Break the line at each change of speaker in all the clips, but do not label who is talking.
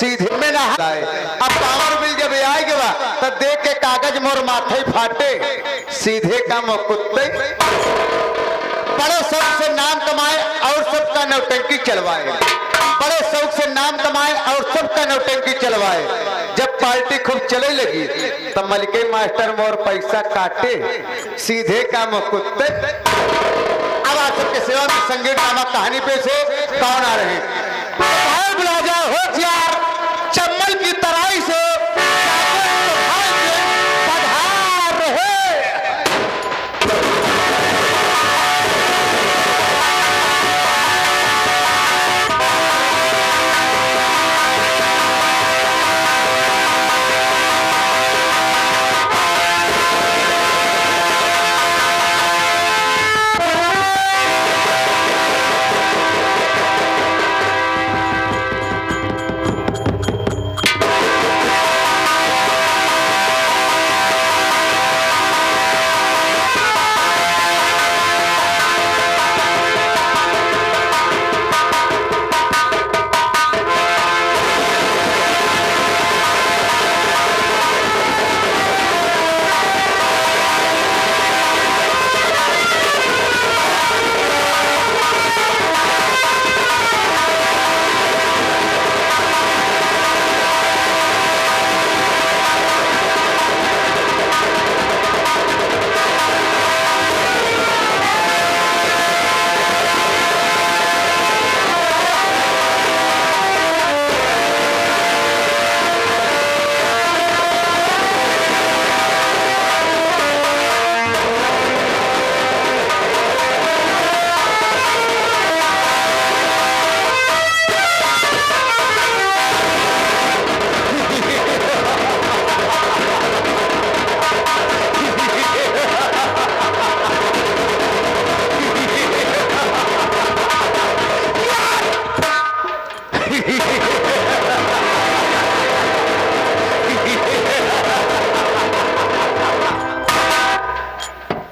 सीधे में ना आए। अब पावर बिल जब आएगा बा तो देख के कागज मोर माथे फाटे, सीधे का मुकुत्ते बड़े शौक से नाम कमाए और सबका नौटंकी चलवाए, बड़े शौक से नाम कमाए और सबका नौटंकी चलवाए। जब पार्टी खूब चले लगी तब मलिके मास्टर मोर पैसा काटे, सीधे का मुकुत्ते। अब आप सबके सेवा में संगीत नामक कहानी पे से कौन आ रहे हैं? बुला जाओ होशियार चम्मल की तराई से पधार रहे।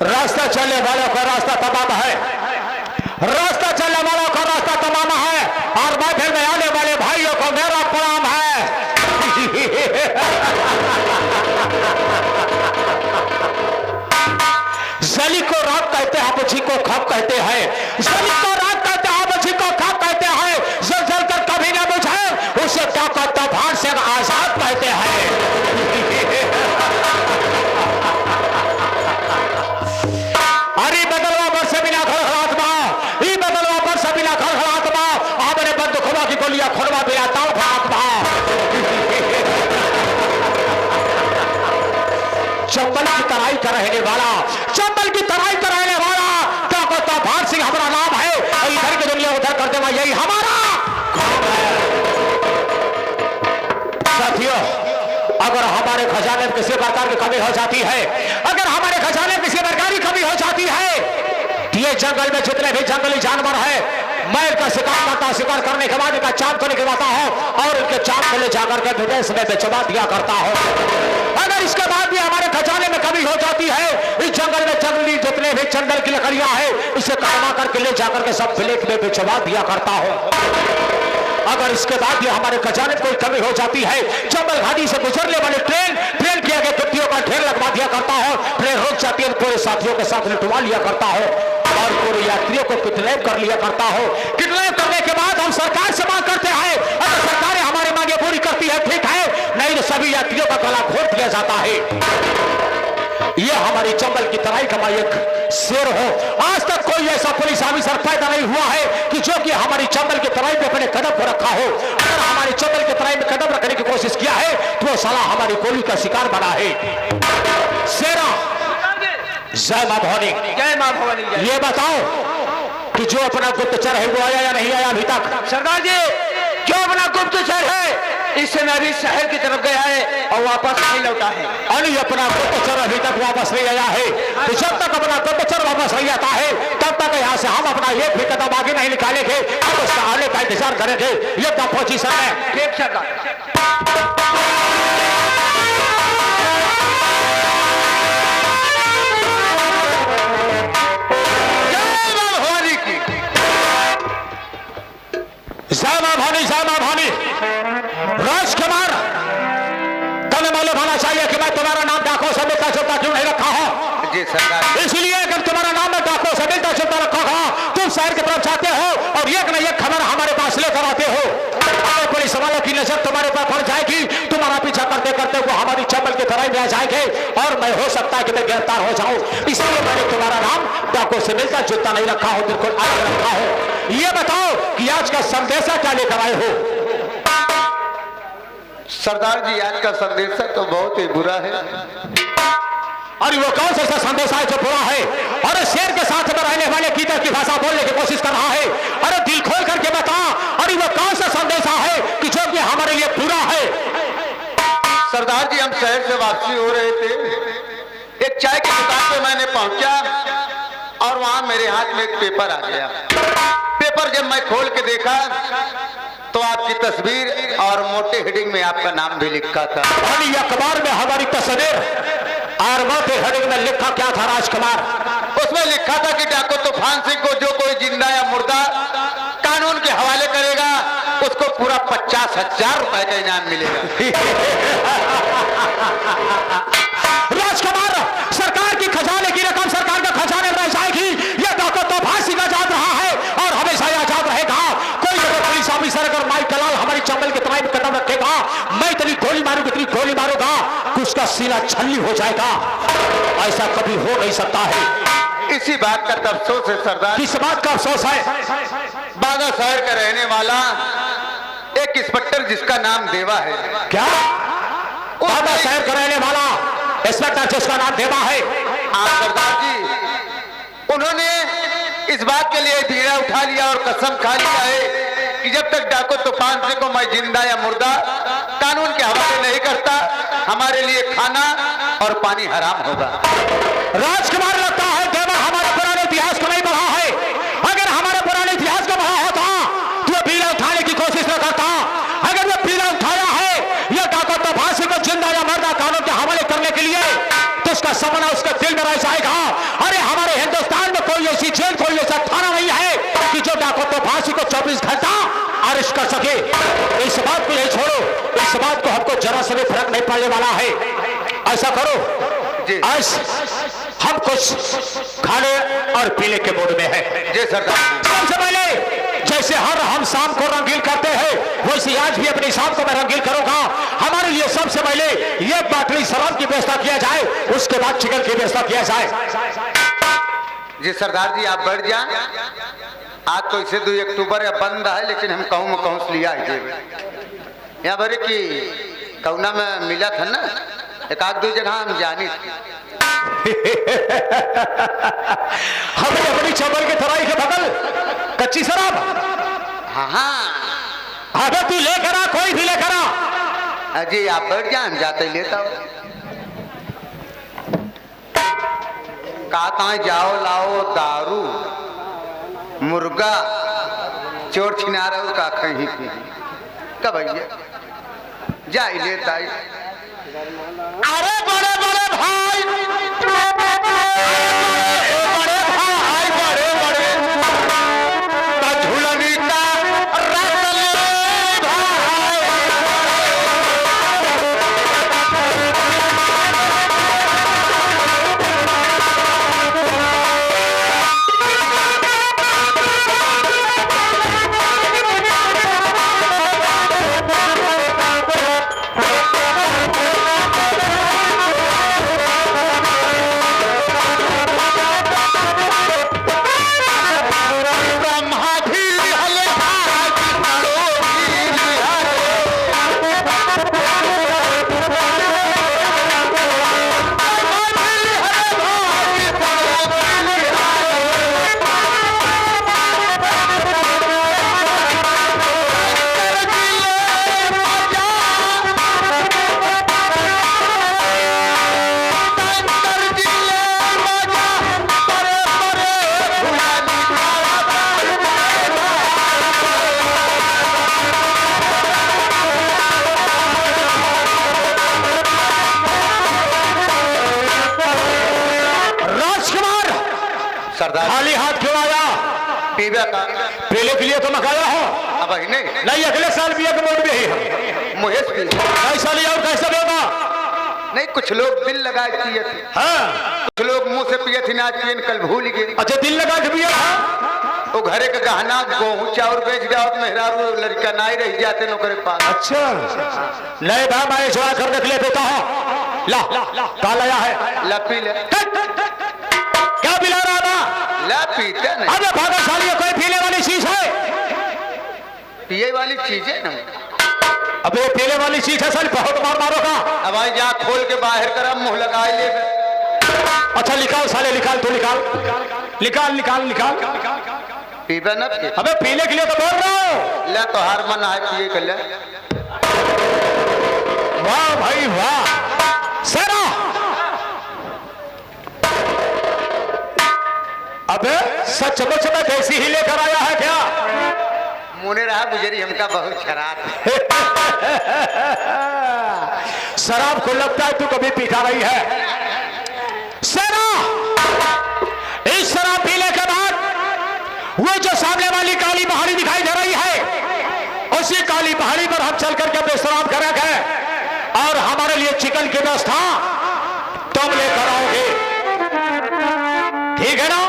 रास्ता चलने वालों का रास्ता तमाम है, रास्ता चलने वालों का रास्ता तमाम है, और महफिल में आने वाले भाइयों को मेरा प्रणाम है। जली को रात कहते हैं, बची को खप कहते हैं, जली को रात कहते हैं, बची को खप कहते हैं, जल जल कर कभी ना बुझे उसे क्या कहता भार से आजाद कहते हैं। अरे बदलवा बरस बिना खड़खड़ात बा, ई बदलवा बरस बिना खड़खड़ात बा, आपने बंद खुदा की गोलियां खोलवा बिना ताव खड़ात बा। चंबल की तराई का रहने वाला, चंबल की तराई का रहने वाला क्या कहता भार सिंह हमारा नाम है, इधर की दुनिया उधर करते हुए यही हमारा काम है। साथियों, अगर हमारे खजाने में किसी प्रकार की कमी हो जाती है, अगर हमारे खजाने में किसी प्रकार की कमी हो जाती है, ये जंगल में जितने भी जंगली जानवर है, मैं इनका शिकार करता, शिकार करने के बाद इनका चांद को निकलवाता हूं और इनके चांद को ले जाकर के विदेश में बेचवा दिया करता हूं। अगर इसके बाद भी हमारे खजाने में कमी हो जाती है, इस जंगल में जंगली जितने भी जंगल की लकड़ियां हैं, इसे काटवा करके ले जाकर के सब फ्लेट में बेचवा दिया करता हूं। अगर इसके बाद भी हमारे खजाने में कोई कमी हो जाती है, चंबल घाटी से गुजरने वाली ट्रेन के आगे गिट्टियों का ढेर लगवा दिया करता हूं, ट्रेन रुक जाती है, पूरे साथियों के साथ लुटवा लिया करता हूं और पूरे यात्रियों को किडनैप कर लिया करता हूं। किडनैप करने के बाद हम सरकार से मांग करते हैं, अगर सरकार हमारी मांगे पूरी करती है ठीक है, नहीं तो सभी यात्रियों का गला घोट दिया जाता है। यह हमारी चंबल की तराई का एक शेर हो। आज तक कोई ऐसा पुलिस ऑफिसर पैदा नहीं हुआ है कि जो कि हमारी चंबल की तराई पे अपने कदम को रखा हो। अगर हमारी चंबल की तराई में कदम रखने की कोशिश किया है तो वो साला हमारी गोली का शिकार बना है। शेरा जय मां भवानी,
जय मां भवानी।
ये बताओ कि जो अपना गुप्तचर है वो आया या नहीं आया अभी तक?
सरदार जी, जो अपना गुप्तचर है इस समय अभी शहर की तरफ गया है और वापस नहीं लौटा है।
अली अपना गुप्तचर अभी तक वापस नहीं आया है, तो जब तक अपना गुप्तचर वापस नहीं आता है तब तक यहाँ से हम अपना एक भी कदम आगे नहीं निकालेंगे। अब उसका आने का इंतजार करेंगे। ये तब पहुंची समय
ठीक सरदार।
जय मां भवानी, जय मां भवानी। राज
सरदार।
इसलिए अगर तुम्हारा नाम है डाको से मिलता जुलता रखा था, तुम शहर की तरफ जाते हो और एक न एक खबर हमारे पास लेकर आते हो। अगर पुलिस वालों की नजर तुम्हारे पर पड़ जाएगी, तुम्हारा पीछा करते करते वो हमारी चप्पल की तरह रह जाएंगे और मैं हो सकता है कि मैं गिरफ्तार हो जाऊं। इसलिए मैंने तुम्हारा नाम डाको से मिलता जुलता नहीं रखा हो, बिल्कुल अलग रखा हो। ये बताओ कि आज का संदेशा क्या लेकर आए हो?
सरदार जी, आज का संदेशा तो बहुत ही बुरा है।
अरे वो कौन सा संदेश है जो बुरा है? अरे शेर के साथ में रहने वाले कीचड़ की भाषा बोलने की कोशिश कर रहा है। अरे दिल खोल करके बता, अरे वो कौन सा संदेशा है कि जो कि हमारे लिए बुरा है?
सरदार जी, हम शहर से वापसी हो रहे थे, एक चाय की दुकान पे मैंने पहुंचा और वहां मेरे हाथ में एक पेपर आ गया। पेपर जब मैं खोल के देखा तो आपकी तस्वीर और मोटे हेडिंग में आपका नाम भी लिखा था।
अरे अखबार में हमारी तस्वीर और मोटे हेडिंग में लिखा क्या था राजकुमार?
उसमें लिखा था कि डाको तूफान सिंह को जो कोई जिंदा या मुर्दा कानून के हवाले करेगा उसको पूरा 50,000 रुपए का इनाम मिलेगा।
राजकुमार, सरकार की खजाने की रकम सरकार के खजाने में जाएगी। यह डाको तो फांसी का आजाद रहा है और हमेशा आजाद रहेगा। कोई अगर पुलिस ऑफिसर अगर माइक कलाल हमारी चंबल के तमाम कदम रखेगा, मैं इतनी गोली मारूंगा, इतनी गोली मारूंगा कि उसका सीना छल्ली हो जाएगा। ऐसा कभी हो नहीं सकता है।
इसी बात का अफसोस है सरदार।
किस बात का अफसोस है?
बागा शहर का रहने वाला एक इंस्पेक्टर जिसका नाम देवा है।
क्या? बागा शहर का रहने वाला इंस्पेक्टर जिसका नाम देवा है?
आप सरदार जी, उन्होंने इस बात के लिए बीड़ा उठा लिया और कसम खा लिया है कि जब तक डाको तूफान सिंह को मैं जिंदा या मुर्दा कानून के हवाले नहीं करता, हमारे लिए खाना और पानी हराम होगा।
राजकुमार, लगता है देवा हमारे पुराने इतिहास को नहीं पढ़ा है। अगर हमारे पुराने इतिहास को पढ़ा होता तो वो बीड़ा उठाने की कोशिश न करता। अगर वो बीड़ा उठाया है यह डाको तूफान सिंह को जिंदा या मुर्दा कानून के हवाले करने के लिए, तो उसका सपना उसके दिल में रह जाएगा। अरे हमारे हिंदुस्तान में कोई ऐसी जेल, कोई ऐसा थाना नहीं है कि जो डाको तूफान सिंह को 24 घंटा अरेस्ट कर सके। इस बात को यही छोड़ो, इस बात को हमको जरा से भी फर्क नहीं पड़ने वाला है। ऐसा करो, आज हम कुछ खाने और पीने के मूड में है।
जी सरदार।
सबसे पहले जैसे हर हम शाम को रंगीन करते हैं, वैसे आज भी अपनी शाम को मैं रंगीन करूंगा। हमारे लिए सबसे पहले ये बाटली शराब की व्यवस्था किया जाए, उसके बाद चिकन की व्यवस्था किया जाए।
जी सरदार जी, आप बैठ जाए। आज तो इसे 2 अक्टूबर या बंद है, लेकिन हम कहूँ में कहूँ लिया है यहाँ भरे की कौना में मिला था ना, एक आध 2 जगह हम जानी हमें
अपनी चंबल के तराई के बगल कच्ची शराब।
हाँ,
अगर तू लेकर आ, कोई भी लेकर आ।
जी आप बैठ जाए, हम जाते ही लेता हूँ। कहता जाओ लाओ दारू मुर्गा चोर छिना रहे का कहीं पी कब भैया जा लेता है।
अरे बड़े बड़े भाई, बड़े भाई, बड़े बड़े झूलनी का रतले भाई।
सरदार
खाली हाथ क्यों आया?
पीबे का
पीने के लिए तो मंगाया हो।
अब नहीं
नहीं, अगले साल भी एक मोड़ में ही है।
मुहेश पी
कैसा लिया और कैसा देगा?
नहीं, कुछ लोग दिल लगाए पिए थे,
हाँ
कुछ लोग मुंह से पिए थे, ना पिए कल भूल गए।
अच्छा दिल लगा के पिया था।
वो घरे का गहना गेहूं चाउर बेच गया और मेहरारू लड़का ना ही रह जाते नौकरे पास।
अच्छा नहीं भाई मैं जुआ कर देख ले देता हूँ। ला का लाया है?
ला पी ले।
क्या पिला रहा था?
ला पीते नहीं।
अबे भाग्यशाली कोई पीने वाली चीज है?
पिए वाली चीज है ना।
अबे पीने वाली चीज है, सर बहुत मार मारोगा।
अब भाई जहाँ खोल के बाहर कर मुंह लगाए ले।
अच्छा निकाल साले, निकाल तो निकाल निकाल निकाल निकाल।
पीबे न पिए।
अबे पीने के लिए तो बोल रहा हूँ।
ले तो हार मन है पिए के ले।
वाह भाई वाह सरा। अबे सच मुच में कैसी ही लेकर आया है क्या?
मुने रहा गुजरी हमका बहुत शराब।
शराब को लगता है तू कभी पीता नहीं है। सरा इस शराब पीने के बाद वो जो सामने वाली काली पहाड़ी दिखाई दे रही है, उसी काली पहाड़ी पर हम चल करके विश्राम करेंगे और हमारे लिए चिकन की व्यवस्था तुम लेकर आओगे, ठीक है ना?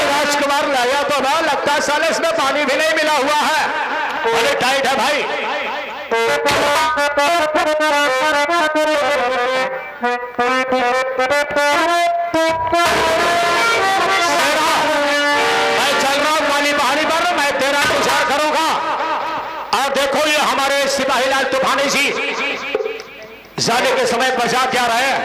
राजकुमार लाया तो ना लगता है साले इसमें पानी भी नहीं मिला हुआ है। अरे टाइट है भाई। मैं चल रहा हूं वाली पहाड़ी पर, मैं तेरा इंतजार करूंगा। और देखो ये हमारे सिपाही लाल तूफानी जी जाने के समय बचा क्या रहे।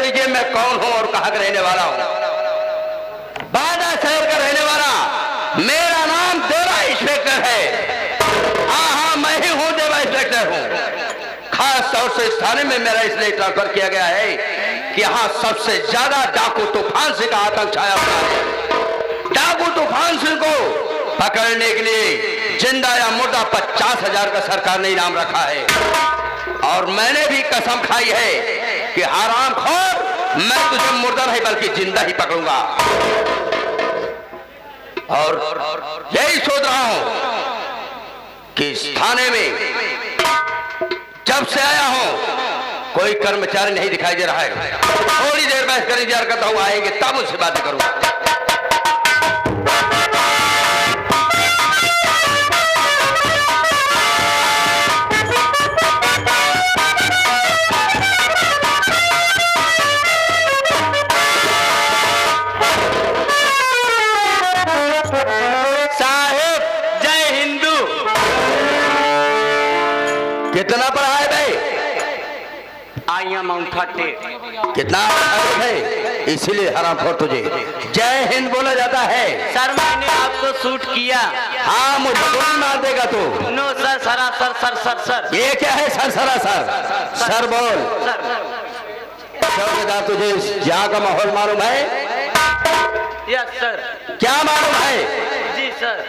ले लीजिए मैं कौन हूं और कहां का रहने वाला हूं। बांदा शहर का रहने वाला, मेरा नाम देवा इंस्पेक्टर है। हाँ, मैं ही हूं, देवा इंस्पेक्टर हूं। खास तौर से इस थाने में मेरा इसलिए ट्रांसफर किया गया है कि यहाँ सबसे ज्यादा डाकू तूफान सिंह का आतंक छाया हुआ है। डाकू तूफान सिंह को पकड़ने के लिए जिंदा या मुर्दा 50,000 का सरकार ने इनाम रखा है। और मैंने भी कसम खाई है कि हरामखोर, मैं तुझे मुर्दा नहीं बल्कि जिंदा ही पकड़ूंगा। और यही सोच रहा हूं कि इस थाने में जब से आया हूं कोई कर्मचारी नहीं दिखाई दे रहा है। थोड़ी देर बहस कर इंतजार करता हूं, आएंगे तब उनसे बातें करूंगा। साहेब जय हिंदू। कितना पढ़ा है भाई?
I am on 30।
कितना है? इसीलिए हरामखोर तुझे जय हिंद बोला जाता है।
सर मैंने आपको शूट किया।
हाँ, मुझे गोली मार देगा तू।
नो सर, सरासर सर सर सर।
ये क्या है सर सरासर? सर बोल।
सर
चौकीदार, तुझे यहाँ का माहौल मालूम है?
Yes sir.
क्या मालूम है?
जी सर।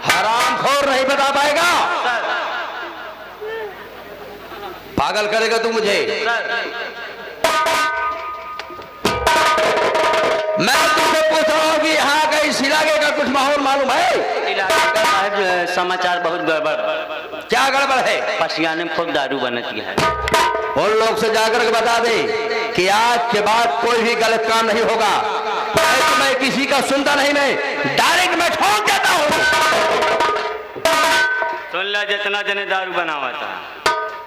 हरामखोर नहीं बता पाएगा?
सर
पागल करेगा तू मुझे?
सर
मैं तुझसे पूछ रहा हूँ कि यहाँ का इस इलाके का कुछ माहौल मालूम है?
इलाके का साहब समाचार बहुत गड़बड़।
क्या गड़बड़ है?
पसियाने में खूब दारू बनती है।
उन लोग से जाकर के बता दे कि आज के बाद कोई भी गलत काम नहीं होगा। तो मैं किसी का सुनता नहीं, मैं डायरेक्ट मैं ठोक देता हूँ।
सुन ला, जितना जने दारू बनावा था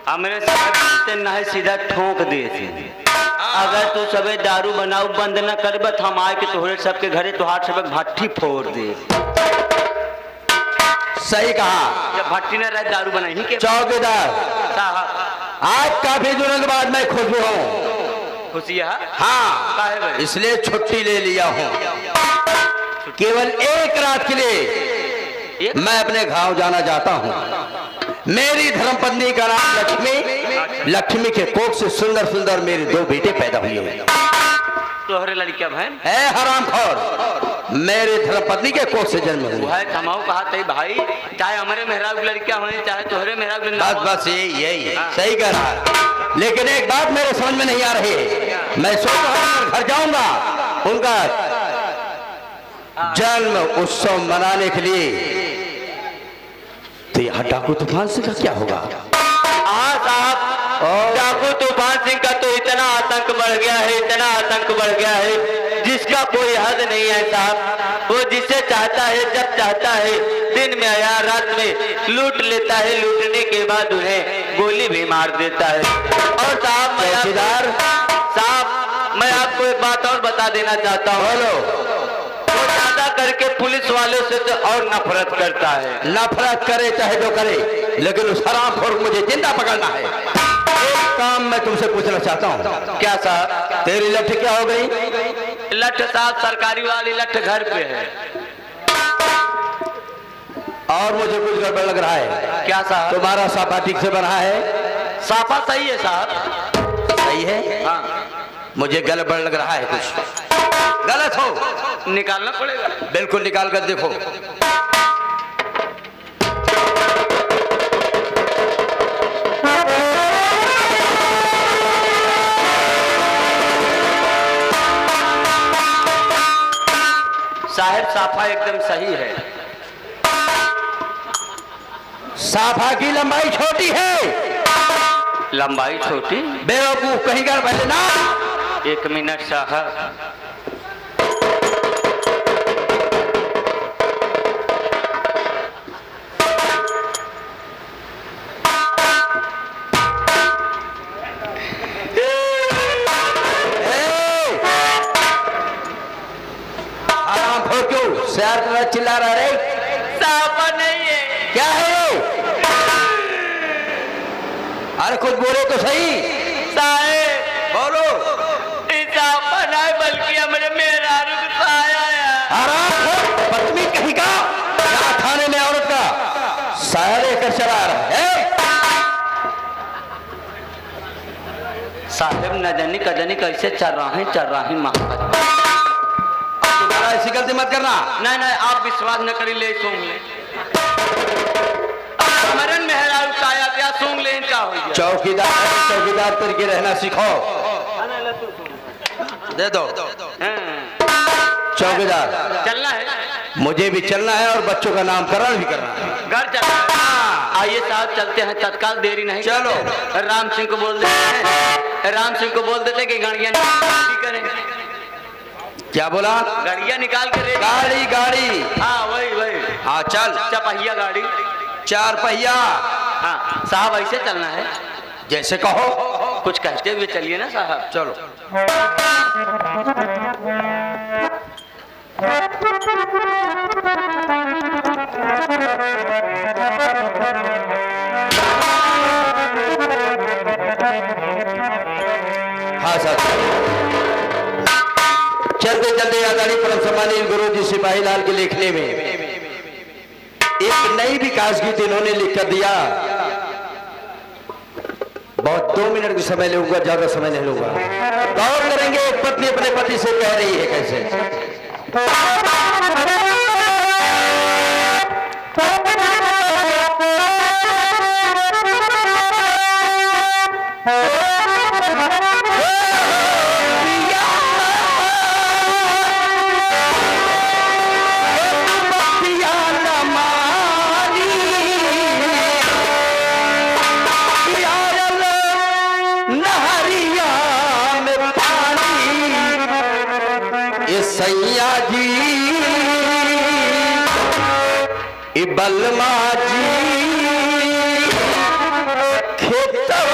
हमरे से नहीं सीधा ठोक दे थे। अगर तू सबे दारू बनाऊ बंद न करब हम आए के तोहरे सबके घरे तुहार सबे भट्टी फोड़ दे।
सही कहा।
जब भट्टी न रहे दारू बनाई के
चौकीदार
साहब,
आज काफी दिनों के बाद मैं खुश हूँ।
खुशी है?
हाँ,
काहे भाई?
इसलिए छुट्टी ले लिया हूँ। केवल एक रात के लिए मैं अपने गांव जाना चाहता हूँ। मेरी धर्मपत्नी का नाम लक्ष्मी। लक्ष्मी के कोख से सुंदर सुंदर मेरे 2 बेटे पैदा हुए हैं।
तोहरे लड़किया बहन
है हरामखोर, मेरे धर्मपत्नी के कोख से जन्म हुआ है।
कमाऊ कहा थे भाई, चाहे हमारे मेहराब की लड़कियां होने चाहे तोहरे मेहराब की।
बस बस यही सही कह रहा है। लेकिन एक बात मेरे समझ में नहीं आ रही है। मैं सोच रहा हूँ घर जाऊंगा उनका जन्म उत्सव मनाने के लिए, तो यहाँ डाकू तूफान सिंह का क्या होगा?
हाँ साहब, डाकू तूफान सिंह का तो इतना आतंक बढ़ गया है, इतना आतंक बढ़ गया है जिसका कोई हद नहीं है साहब। वो जिसे चाहता है जब चाहता है दिन में या रात में लूट लेता है। लूटने के बाद उन्हें गोली भी मार देता है। और साहब मैं आपको एक बात और बता देना चाहता हूँ। वो ज्यादा करके पुलिस वालों से तो और नफरत करता है।
नफरत करे चाहे जो करे, लेकिन उस हरामखोर को मुझे जिंदा पकड़ना है। एक काम मैं तुमसे पूछना चाहता हूँ।
क्या साहब?
तेरी लठ क्या हो गई?
लठ साहब सरकारी वाली लठ घर पे है।
और मुझे कुछ गड़बड़ लग रहा है।
क्या साहब?
तुम्हारा साफा ठीक से बना है?
साफा सही है साहब।
सही है?
हाँ।
मुझे गड़बड़ लग रहा है, कुछ गलत हो।
निकालना पड़ेगा।
बिल्कुल निकाल कर देखो।
साहब साफा एकदम सही है।
साफा की लंबाई छोटी है।
लंबाई छोटी?
बेवकूफ कहीं कर पहले ना।
1 मिनट साहब।
क्यों चिल्ला रहा रे?
साफा नहीं है।
क्या है? अरे कुछ बोले तो सही।
साहेब
बोलो।
जमाने में औरत का साया लेकर चला रहा है।
साहेब न जानी कैसे चल रहा है महापत।
तुम्हारा ऐसी गलती मत करना।
नहीं नहीं आप विश्वास न करी ले सूंघ ले मरन मेहरा उताया क्या सूंघ ले इनका हो गया।
चौकीदार तरीके रहना सीखो। दे दो चौकीदार।
चलना है
मुझे भी चलना है और बच्चों का नामकरण भी करना है।
घर चलना है। आइए साहब चलते हैं तत्काल देरी नहीं
चलो।
राम सिंह को बोल देते हैं राम सिंह को बोल देते कि गाड़ियां करें।
क्या बोला?
गाड़ियां निकाल के
गाड़ी।
हाँ वही
हाँ चल।
चपहिया गाड़ी
4 पहिया।
हाँ साहब ऐसे चलना है
जैसे कहो।
कुछ कहते हुए चलिए ना साहब।
चलो। हाँ साहब चलते आदरणीय परम सम्मानीय गुरु जी सिपाही लाल के लिखने में एक नई विकास गीत इन्होंने लिख कर दिया। बहुत 2 मिनट का समय लूंगा, ज्यादा समय नहीं लूंगा। गौर करेंगे एक पत्नी अपने पति से कह रही है कैसे। सैया जी बलमा जी खेतवा